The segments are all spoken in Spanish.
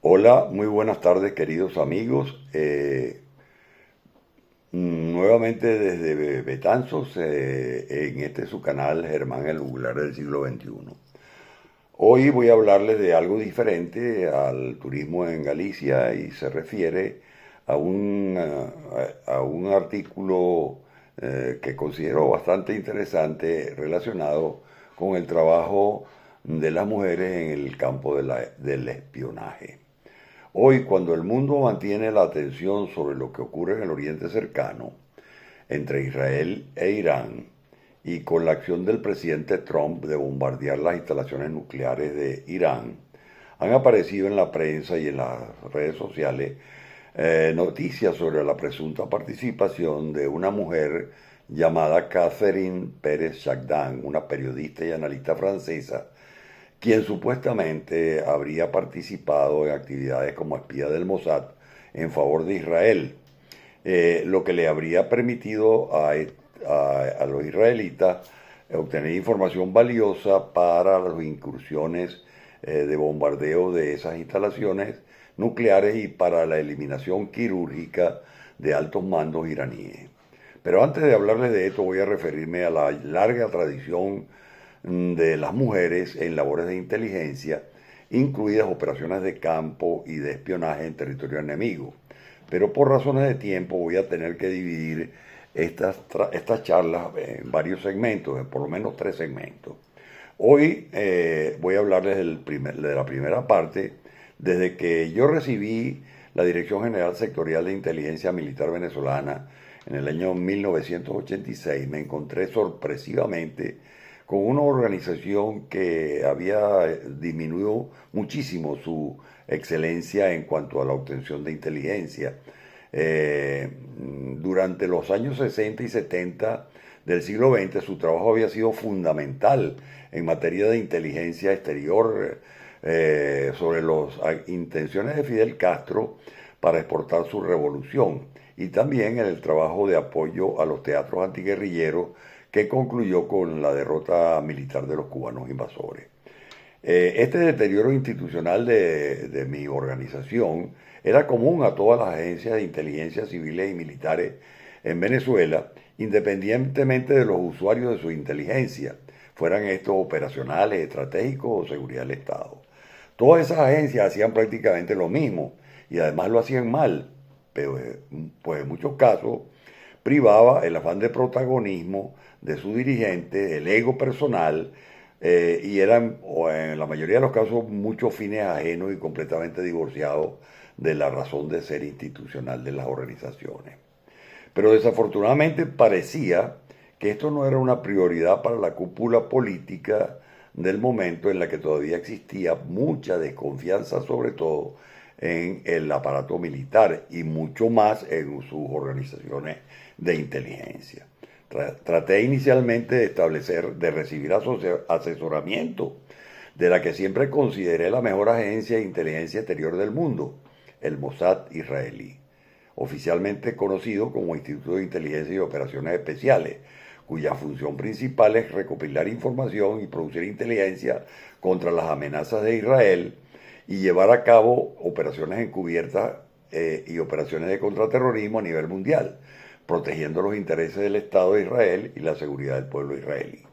Hola, muy buenas tardes queridos amigos. Nuevamente desde Betanzos, en este su canal Germán el Juglar del siglo XXI. Hoy voy a hablarles de algo diferente al turismo en Galicia y se refiere a un artículo que considero bastante interesante relacionado con el trabajo de las mujeres en el campo del espionaje. Hoy, cuando el mundo mantiene la atención sobre lo que ocurre en el Oriente Cercano, entre Israel e Irán, y con la acción del presidente Trump de bombardear las instalaciones nucleares de Irán, han aparecido en la prensa y en las redes sociales noticias sobre la presunta participación de una mujer llamada Catherine Pérez Chagdan, una periodista y analista francesa, quien supuestamente habría participado en actividades como espía del Mossad en favor de Israel, lo que le habría permitido a los israelitas obtener información valiosa para las incursiones de bombardeo de esas instalaciones nucleares y para la eliminación quirúrgica de altos mandos iraníes. Pero antes de hablarles de esto, voy a referirme a la larga tradición de las mujeres en labores de inteligencia, incluidas operaciones de campo y de espionaje en territorio enemigo. Pero por razones de tiempo voy a tener que dividir estas charlas en varios segmentos, en por lo menos 3 segmentos. Hoy voy a hablarles de la primera parte. Desde que yo recibí la Dirección General Sectorial de Inteligencia Militar Venezolana en el año 1986, me encontré sorpresivamente con una organización que había disminuido muchísimo su excelencia en cuanto a la obtención de inteligencia. Durante los años 60 y 70 del siglo XX, su trabajo había sido fundamental en materia de inteligencia exterior sobre las intenciones de Fidel Castro para exportar su revolución, y también en el trabajo de apoyo a los teatros antiguerrilleros que concluyó con la derrota militar de los cubanos invasores. Este deterioro institucional de mi organización era común a todas las agencias de inteligencia civiles y militares en Venezuela, independientemente de los usuarios de su inteligencia, fueran estos operacionales, estratégicos o seguridad del Estado. Todas esas agencias hacían prácticamente lo mismo y además lo hacían mal, pero pues en muchos casos privaba el afán de protagonismo de su dirigente, el ego personal, y eran, o en la mayoría de los casos, muchos fines ajenos y completamente divorciados de la razón de ser institucional de las organizaciones. Pero desafortunadamente parecía que esto no era una prioridad para la cúpula política del momento, en la que todavía existía mucha desconfianza, sobre todo en el aparato militar y mucho más en sus organizaciones de inteligencia. Traté inicialmente de recibir asesoramiento de la que siempre consideré la mejor agencia de inteligencia exterior del mundo, el Mossad israelí, oficialmente conocido como Instituto de Inteligencia y Operaciones Especiales, cuya función principal es recopilar información y producir inteligencia contra las amenazas de Israel y llevar a cabo operaciones encubiertas y operaciones de contraterrorismo a nivel mundial, protegiendo los intereses del Estado de Israel y la seguridad del pueblo israelí.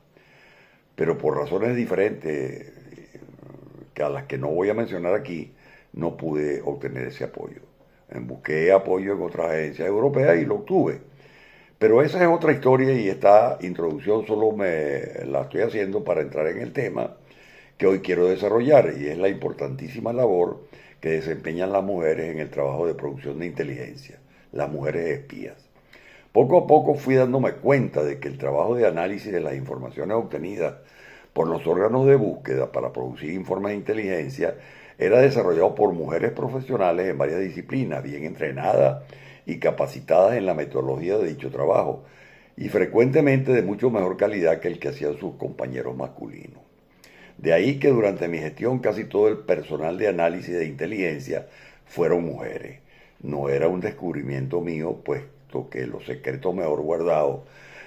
Pero por razones diferentes, que a las que no voy a mencionar aquí, no pude obtener ese apoyo. Busqué apoyo en otras agencias europeas y lo obtuve. Pero esa es otra historia, y esta introducción solo me la estoy haciendo para entrar en el tema que hoy quiero desarrollar, y es la importantísima labor que desempeñan las mujeres en el trabajo de producción de inteligencia, las mujeres espías. Poco a poco fui dándome cuenta de que el trabajo de análisis de las informaciones obtenidas por los órganos de búsqueda para producir informes de inteligencia era desarrollado por mujeres profesionales en varias disciplinas, bien entrenadas y capacitadas en la metodología de dicho trabajo, y frecuentemente de mucho mejor calidad que el que hacían sus compañeros masculinos. De ahí que durante mi gestión casi todo el personal de análisis de inteligencia fueron mujeres. No era un descubrimiento mío, puesto que los secretos mejor guardados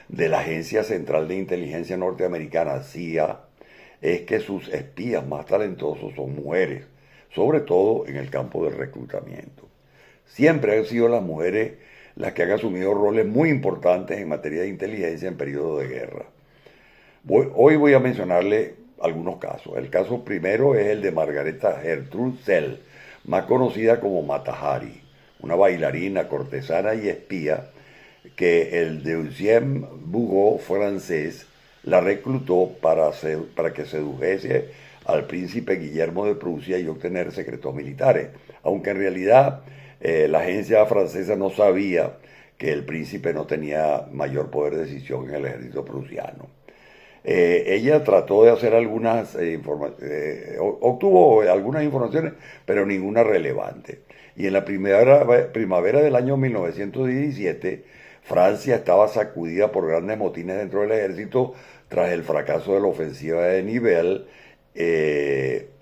de la Agencia Central de Inteligencia Norteamericana, CIA, es que sus espías más talentosos son mujeres, sobre todo en el campo del reclutamiento. Siempre han sido las mujeres las que han asumido roles muy importantes en materia de inteligencia en periodos de guerra. Hoy voy a mencionarle algunos casos. El caso primero es el de Margareta Gertrude Zell, más conocida como Mata Hari, una bailarina, cortesana y espía que el deuxième Bureau francés la reclutó para que sedujese al príncipe Guillermo de Prusia y obtener secretos militares, aunque en realidad la agencia francesa no sabía que el príncipe no tenía mayor poder de decisión en el ejército prusiano. Ella trató de hacer obtuvo algunas informaciones, pero ninguna relevante. Y en la primavera del año 1917, Francia estaba sacudida por grandes motines dentro del ejército tras el fracaso de la ofensiva de Nivelle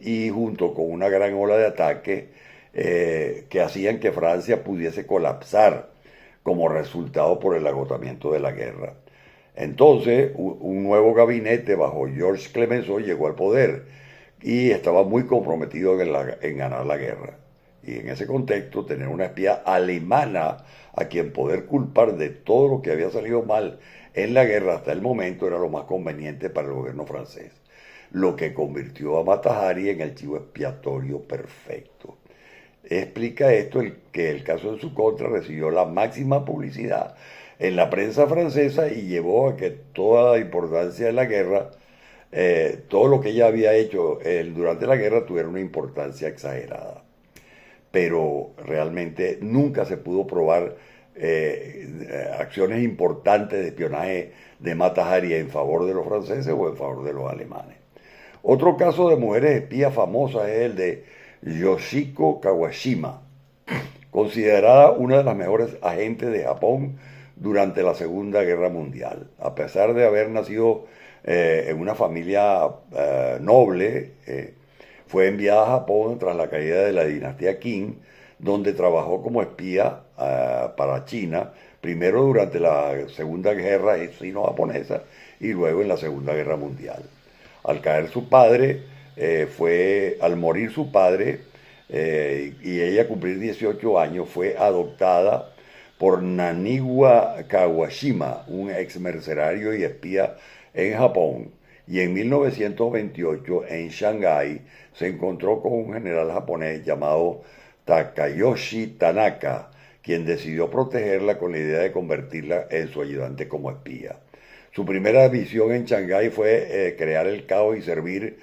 y junto con una gran ola de ataques que hacían que Francia pudiese colapsar como resultado por el agotamiento de la guerra. Entonces, un nuevo gabinete bajo Georges Clemenceau llegó al poder y estaba muy comprometido en ganar la guerra. Y en ese contexto, tener una espía alemana a quien poder culpar de todo lo que había salido mal en la guerra hasta el momento era lo más conveniente para el gobierno francés, lo que convirtió a Mata Hari en el chivo expiatorio perfecto. Explica esto que el caso en su contra recibió la máxima publicidad en la prensa francesa y llevó a que toda la importancia de la guerra, todo lo que ella había hecho durante la guerra tuviera una importancia exagerada. Pero realmente nunca se pudo probar acciones importantes de espionaje de Mata Hari en favor de los franceses o en favor de los alemanes. Otro caso de mujeres espías famosas es el de Yoshiko Kawashima, considerada una de las mejores agentes de Japón durante la Segunda Guerra Mundial. A pesar de haber nacido en una familia noble, fue enviada a Japón tras la caída de la dinastía Qing, donde trabajó como espía para China, primero durante la Segunda Guerra Sino-Japonesa y luego en la Segunda Guerra Mundial. Al morir su padre y ella cumplir 18 años, fue adoptada por Naniwa Kawashima, un ex mercenario y espía en Japón, y en 1928 en Shanghái se encontró con un general japonés llamado Takayoshi Tanaka, quien decidió protegerla con la idea de convertirla en su ayudante como espía. Su primera misión en Shanghái fue crear el caos y servir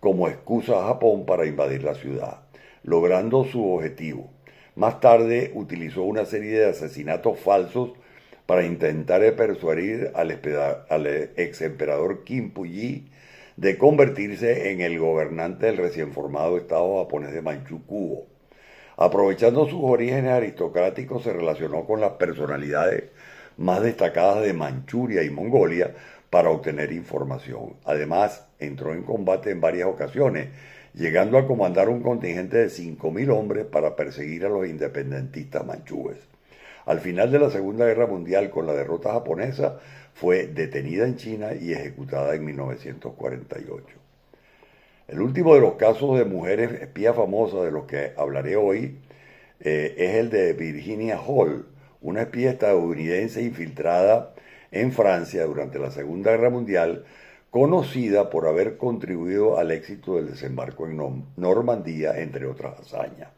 como excusa a Japón para invadir la ciudad, logrando su objetivo. Más tarde utilizó una serie de asesinatos falsos para intentar persuadir al ex emperador Kim Puyi de convertirse en el gobernante del recién formado estado japonés de Manchukuo. Aprovechando sus orígenes aristocráticos, se relacionó con las personalidades más destacadas de Manchuria y Mongolia para obtener información. Además, entró en combate en varias ocasiones, llegando a comandar un contingente de 5.000 hombres para perseguir a los independentistas manchúes. Al final de la Segunda Guerra Mundial, con la derrota japonesa, fue detenida en China y ejecutada en 1948. El último de los casos de mujeres espías famosas de los que hablaré hoy es el de Virginia Hall, una espía estadounidense infiltrada en Francia durante la Segunda Guerra Mundial, conocida por haber contribuido al éxito del desembarco en Normandía, entre otras hazañas.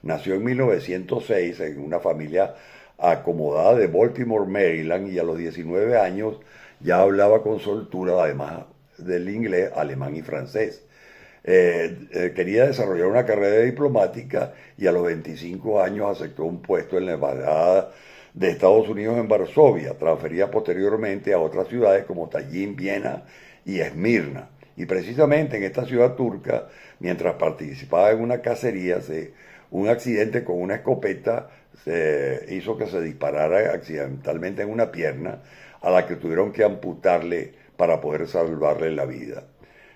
Nació en 1906 en una familia acomodada de Baltimore, Maryland, y a los 19 años ya hablaba con soltura, además del inglés, alemán y francés. Quería desarrollar una carrera diplomática y a los 25 años aceptó un puesto en la embajada de Estados Unidos en Varsovia, transferida posteriormente a otras ciudades como Tallin, Viena y Esmirna. Y precisamente en esta ciudad turca, mientras participaba en una cacería, un accidente con una escopeta hizo que se disparara accidentalmente en una pierna, a la que tuvieron que amputarle para poder salvarle la vida.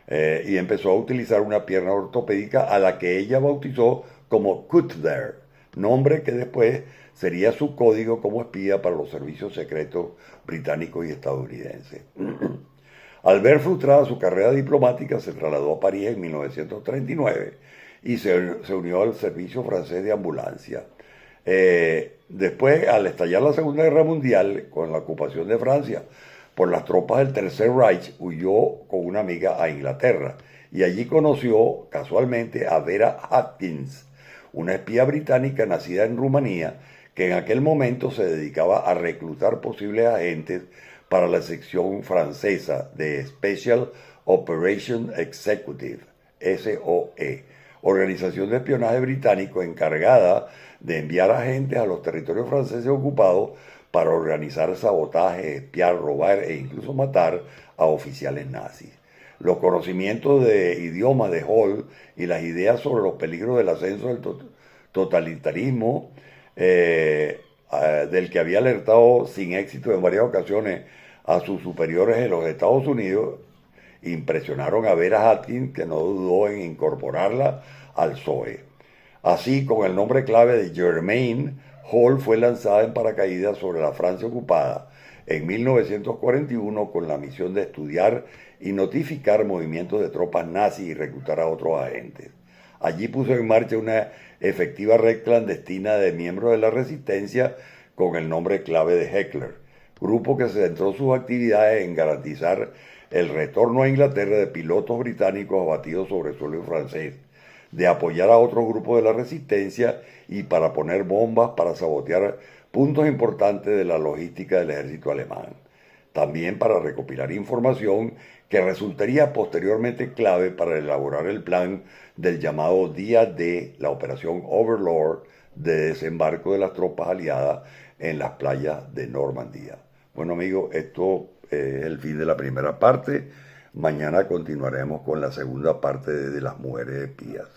Y empezó a utilizar una pierna ortopédica a la que ella bautizó como Cutler, nombre que después sería su código como espía para los servicios secretos británicos y estadounidenses. Al ver frustrada su carrera diplomática, se trasladó a París en 1939 y se unió al servicio francés de ambulancia. Después, al estallar la Segunda Guerra Mundial, con la ocupación de Francia por las tropas del Tercer Reich, huyó con una amiga a Inglaterra y allí conoció casualmente a Vera Atkins, una espía británica nacida en Rumanía que en aquel momento se dedicaba a reclutar posibles agentes para la sección francesa de Special Operation Executive, SOE, organización de espionaje británico encargada de enviar agentes a los territorios franceses ocupados para organizar sabotaje, espiar, robar e incluso matar a oficiales nazis. Los conocimientos de idioma de Hall y las ideas sobre los peligros del ascenso del totalitarismo, del que había alertado sin éxito en varias ocasiones a sus superiores en los Estados Unidos, impresionaron a Vera Atkins, que no dudó en incorporarla al SOE. Así, con el nombre clave de Germaine, Hall fue lanzada en paracaídas sobre la Francia ocupada en 1941 con la misión de estudiar y notificar movimientos de tropas nazis y reclutar a otros agentes. Allí puso en marcha una efectiva red clandestina de miembros de la resistencia con el nombre clave de Heckler, grupo que se centró sus actividades en garantizar el retorno a Inglaterra de pilotos británicos abatidos sobre suelo francés, de apoyar a otros grupos de la resistencia y para poner bombas para sabotear puntos importantes de la logística del ejército alemán. También para recopilar información que resultaría posteriormente clave para elaborar el plan del llamado Día D, la operación Overlord de desembarco de las tropas aliadas en las playas de Normandía. Bueno amigos, esto es el fin de la primera parte. Mañana continuaremos con la segunda parte de las mujeres espías.